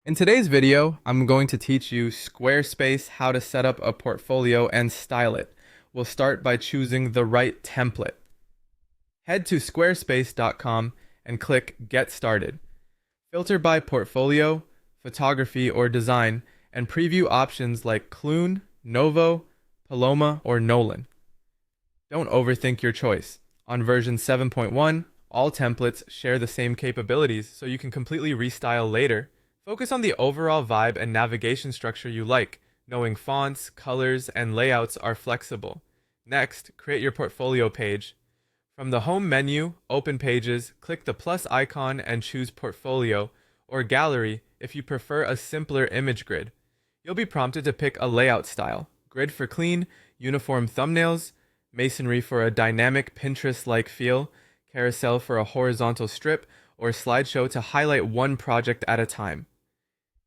In today's video, I'm going to teach you Squarespace how to set up a portfolio and style it. We'll start by choosing the right template. Head to squarespace.com and click Get Started. Filter by portfolio, photography, or design, and preview options like Clune, Novo, Paloma, or Nolan. Don't overthink your choice. On version 7.1, all templates share the same capabilities, so you can completely restyle later. Focus on the overall vibe and navigation structure you like, knowing fonts, colors, and layouts are flexible. Next, create your portfolio page. From the home menu, open pages, click the plus icon and choose portfolio or gallery if you prefer a simpler image grid. You'll be prompted to pick a layout style: grid for clean, uniform thumbnails, masonry for a dynamic Pinterest-like feel, carousel for a horizontal strip, or slideshow to highlight one project at a time.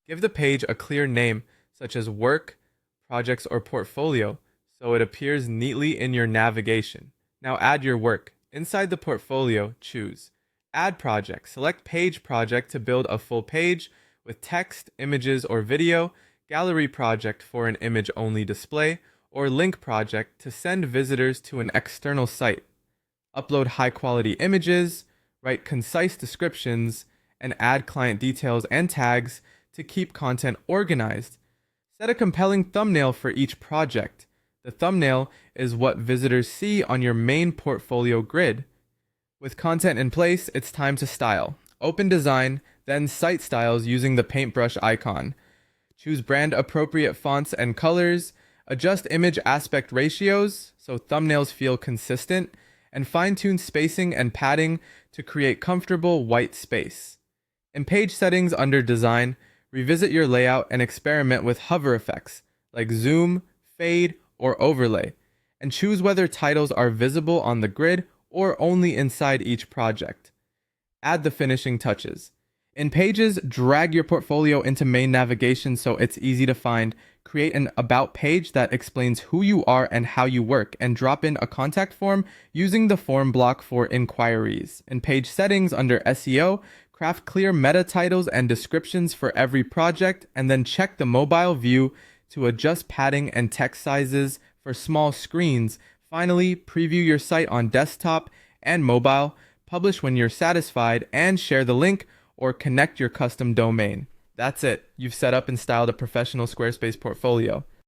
Give the page a clear name, such as work, projects, or portfolio, so it appears neatly in your navigation. Now add your work. Inside the portfolio, choose Add Project. Select Page Project to build a full page with text, images, or video, Gallery Project for an image-only display, or Link Project to send visitors to an external site. Upload high-quality images, write concise descriptions, and add client details and tags to keep content organized. Set a compelling thumbnail for each project. The thumbnail is what visitors see on your main portfolio grid. With content in place, it's time to style. Open Design, then Site Styles using the paintbrush icon. Choose brand-appropriate fonts and colors, adjust image aspect ratios so thumbnails feel consistent, and fine-tune spacing and padding to create comfortable white space. In page settings under Design, revisit your layout and experiment with hover effects like zoom, fade, or overlay, and choose whether titles are visible on the grid or only inside each project. Add the finishing touches. In Pages, drag your portfolio into main navigation so it's easy to find. Create an About page that explains who you are and how you work, and drop in a contact form using the form block for inquiries. In Page Settings under SEO, craft clear meta titles and descriptions for every project, and then check the mobile view to adjust padding and text sizes for small screens. Finally, preview your site on desktop and mobile, publish when you're satisfied, and share the link or connect your custom domain. That's it. You've set up and styled a professional Squarespace portfolio.